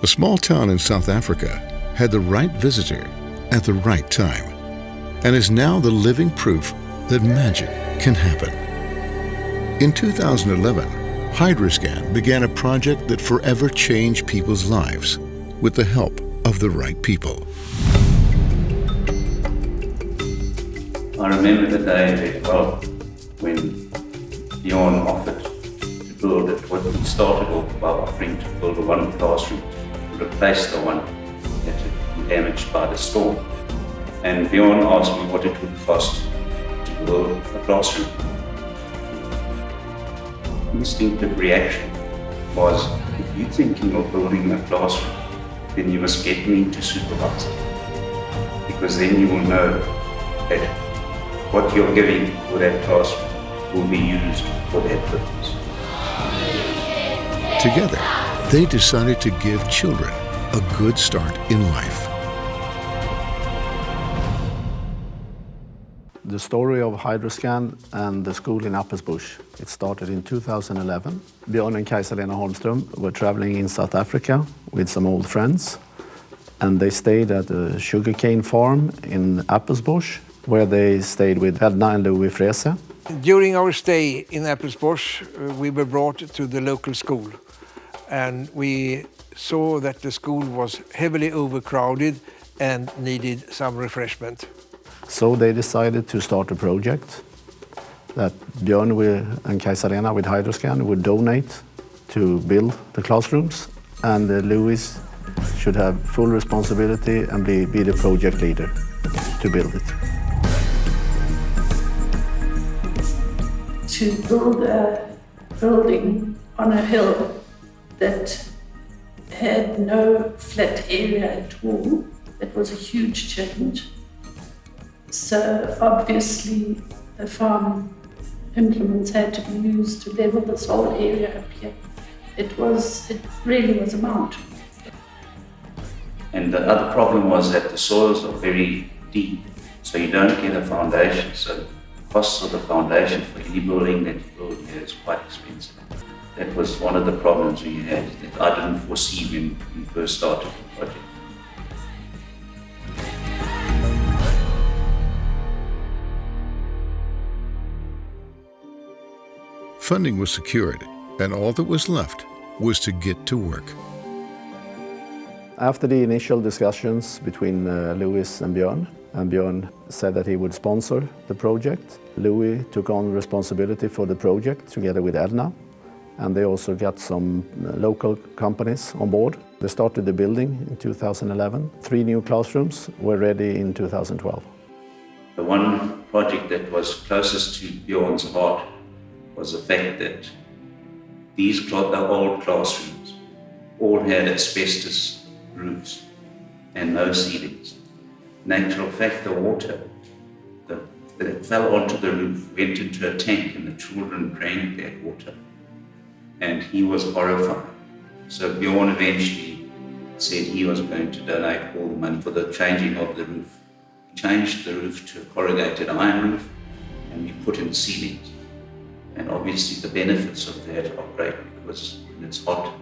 A small town in South Africa had the right visitor at the right time and is now the living proof that magic can happen. In 2011, Hydroscan began a project that forever changed people's lives with the help of the right people. I remember the day very well when Bjorn offered to build it. What we started off by offering to build one classroom to replace the one that had been damaged by the storm. And Bjorn asked me what it would cost to build a classroom. Instinctive reaction was, if you're thinking of building a classroom, then you must get me to supervise it. Because then you will know that what you're giving for that classroom will be used for that purpose. Together, they decided to give children a good start in life. The story of Hydroscan and the school in Appersbusch, it started in 2011. Björn and Kajsa-Lena Holmström were traveling in South Africa with some old friends, and they stayed at a sugarcane farm in Appersbusch, where they stayed with Edna and Louis Française. During our stay in Appersbusch, we were brought to the local school, and we saw that the school was heavily overcrowded and needed some refreshment. So they decided to start a project that Björn and Kajsa-Lena with Hydroscan would donate to build the classrooms, and Louis should have full responsibility and be the project leader to build it. To build a building on a hill that had no flat area at all, that was a huge challenge. So obviously the farm implements had to be used to level this whole area up here. It really was a mountain. And the other problem was that the soils are very deep, so you don't get a foundation. So the cost of the foundation for any building that you build here is quite expensive. That was one of the problems we had that I didn't foresee when we first started the project. Funding was secured, and all that was left was to get to work. After the initial discussions between Louis and Björn said that he would sponsor the project. Louis took on responsibility for the project together with Edna, and they also got some local companies on board. They started the building in 2011. 3 new classrooms were ready in 2012. The one project that was closest to Bjorn's heart was the fact that these old classrooms all had asbestos roofs and no ceilings. In actual fact, the water that fell onto the roof went into a tank and the children drank that water. And he was horrified. So Bjorn eventually said he was going to donate all the money for the changing of the roof. We changed the roof to a corrugated iron roof and we put in ceilings. And obviously the benefits of that are great because when it's hot,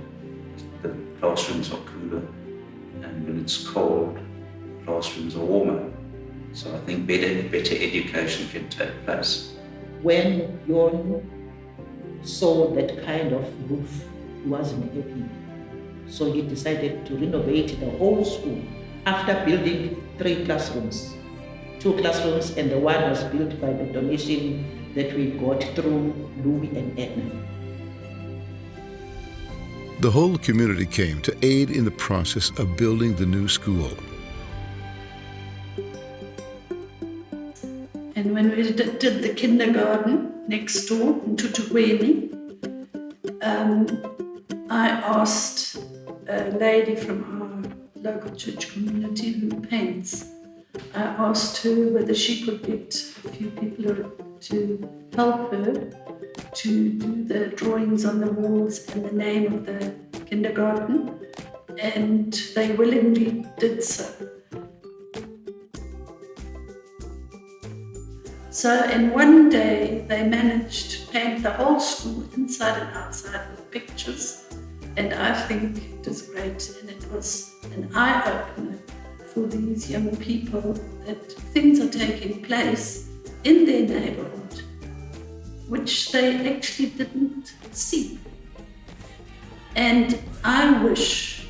the classrooms are cooler, and when it's cold, the classrooms are warmer. So I think better education can take place. When Bjorn saw that kind of roof, he wasn't happy. So he decided to renovate the whole school after building 3 classrooms. 2 classrooms, and the one was built by the donation that we got through Louis and Edna. The whole community came to aid in the process of building the new school. And when we did the kindergarten next door in Tutuweni, I asked a lady from our local church community who paints, I asked her whether she could get a few people to help her to do the drawings on the walls and the name of the kindergarten, and they willingly did so. So in one day they managed to paint the whole school inside and outside with pictures, And I think it is great, and it was an eye-opener for these young people that things are taking place in their neighborhood, which they actually didn't see. And I wish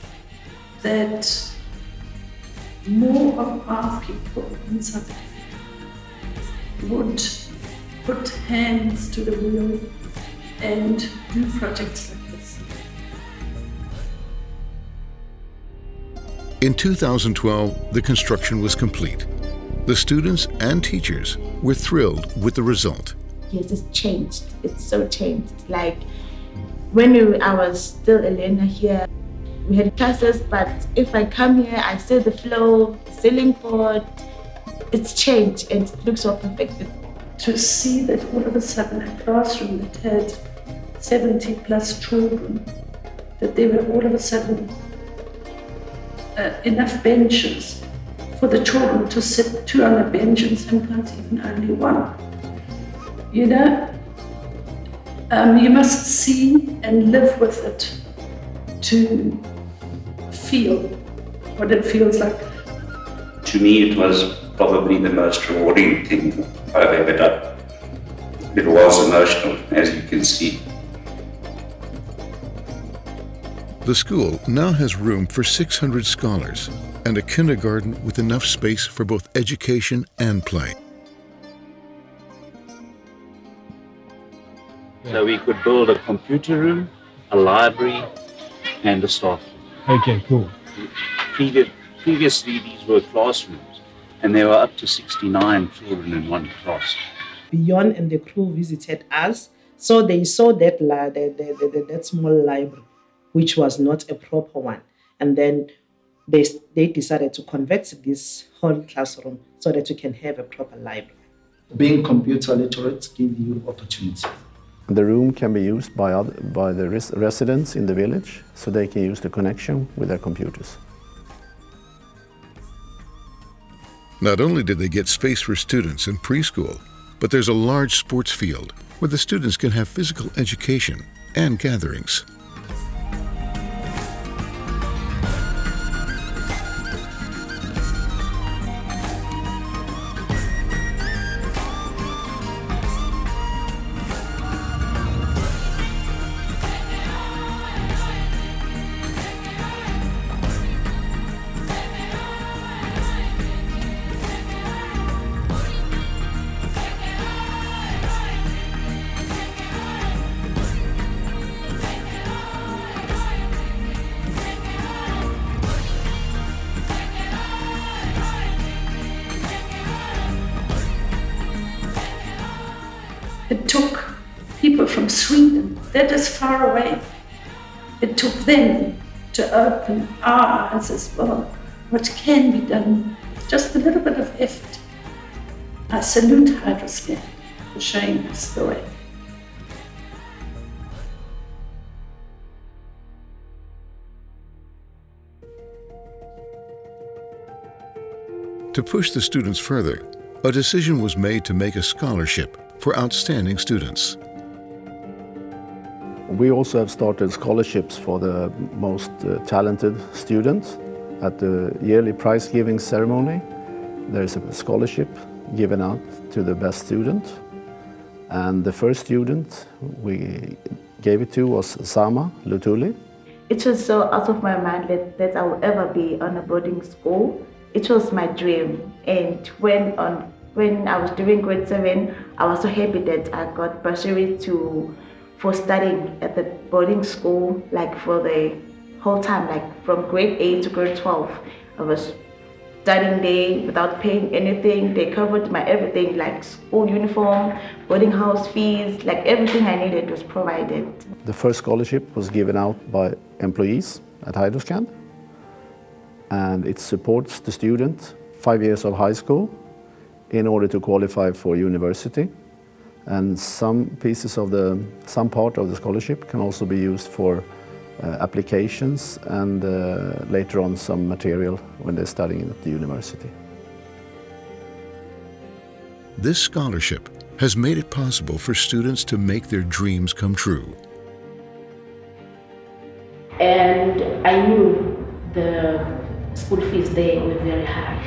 that more of our people in South Africa would put hands to the wheel and do projects like this. In 2012, the construction was complete. The students and teachers were thrilled with the result. Yes, it's changed. It's so changed. Like I was still a learner here, we had classes, but if I come here, I see the floor, the ceiling board. It's changed and it looks so perfect. To see that all of a sudden a classroom that had 70 plus children, that there were all of a sudden enough benches for the children to sit 2 on a bench and sometimes even only 1. You know, you must see and live with it to feel what it feels like. To me, it was probably the most rewarding thing I've ever done. It was emotional, as you can see. The school now has room for 600 scholars and a kindergarten with enough space for both education and play. So we could build a computer room, a library, and a staff room. Okay, cool. Previously, these were classrooms, and there were up to 69 children in one class. Bjorn and the crew visited us, so they saw that that small library, which was not a proper one. And then they decided to convert this whole classroom so that we can have a proper library. Being computer literate gives you opportunities. The room can be used by the residents in the village, so they can use the connection with their computers. Not only did they get space for students in preschool, but there's a large sports field where the students can have physical education and gatherings. It took people from Sweden, that is far away. It took them to open our eyes as well. What can be done, just a little bit of effort. I salute Hydroscan for showing us the way. To push the students further, a decision was made to make a scholarship for outstanding students. We also have started scholarships for the most talented students. At the yearly prize-giving ceremony, there is a scholarship given out to the best student. And the first student we gave it to was Sama Lutuli. It was so out of my mind that I will ever be on a boarding school. It was my dream. And when I was doing grade 7, I was so happy that I got bursary for studying at the boarding school, like for the whole time, like from grade 8 to grade 12. I was studying there without paying anything. They covered my everything, like school uniform, boarding house fees, like everything I needed was provided. The first scholarship was given out by employees at Hydroscan, and it supports the student 5 years of high school in order to qualify for university. And some part of the scholarship can also be used for applications and later on some material when they're studying at the university. This scholarship has made it possible for students to make their dreams come true. And I knew the school fees there were very high,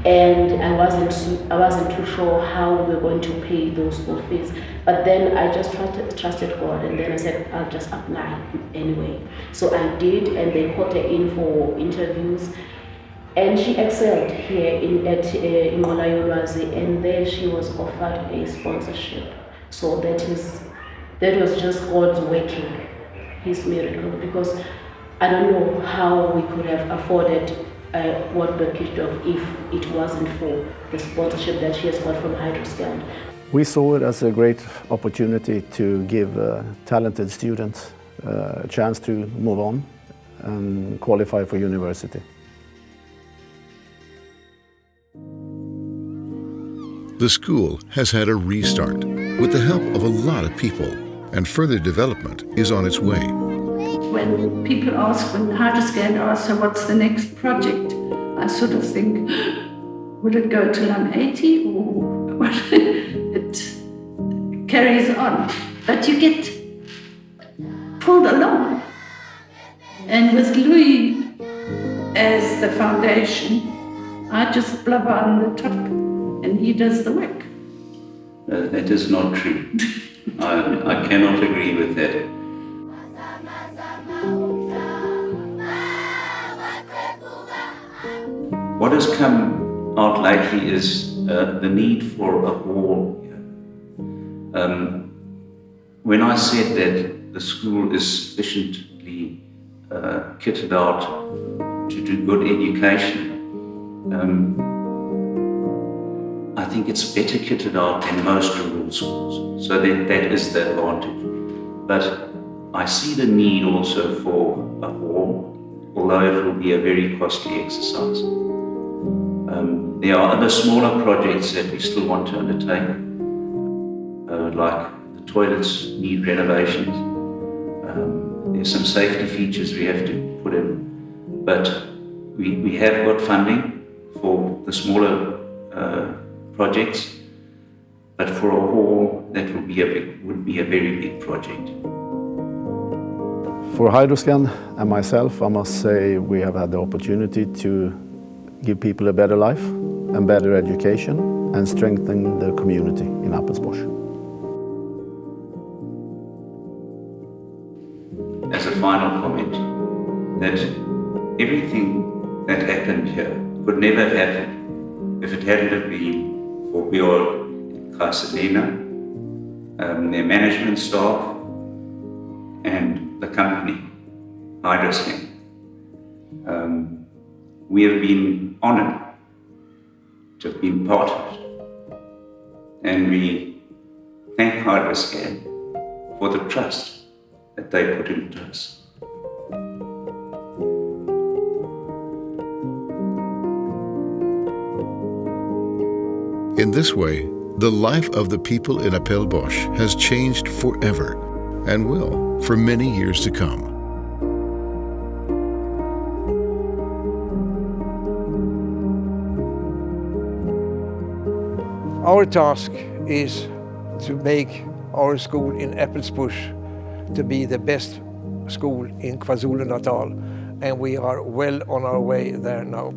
and I wasn't too sure how we were going to pay those school fees. But then I just trusted God, and then I said I'll just apply anyway. So I did, and they called her in for interviews, and she excelled here at Ngolayolwazi, and there she was offered a sponsorship. So that was just God's working His miracle, because I don't know how we could have afforded what we kicked off if it wasn't for the sponsorship that she has got from Hydroscan. We saw it as a great opportunity to give talented students a chance to move on and qualify for university. The school has had a restart with the help of a lot of people, and further development is on its way. When people ask, when Hydroscan asks, so what's the next project, I sort of think, will it go to LUM 80 or what? It carries on. But you get pulled along. And with Louis as the foundation, I just blubber on the top and he does the work. That is not true. I cannot agree with that. What has come out lately is the need for a hall. When I said that the school is sufficiently kitted out to do good education, I think it's better kitted out than most rural schools. So that is the advantage. But I see the need also for a hall, although it will be a very costly exercise. There are other smaller projects that we still want to undertake, like the toilets need renovations. There's some safety features we have to put in, but we have got funding for the smaller projects, but for a hall that would be a very big project. For Hydroscan and myself, I must say we have had the opportunity to give people a better life and better education and strengthen the community in Appelsbosch. As a final comment, that everything that happened here could never have happened if it hadn't have been for Björn and Kaiserlina, their management staff, and the company, Hydroscan. We have been honored to have been part of it. And we thank Hydroscan for the trust that they put into us. In this way, the life of the people in Appelsbosch has changed forever and will for many years to come. Our task is to make our school in Appelsbosch to be the best school in KwaZulu-Natal, and we are well on our way there now.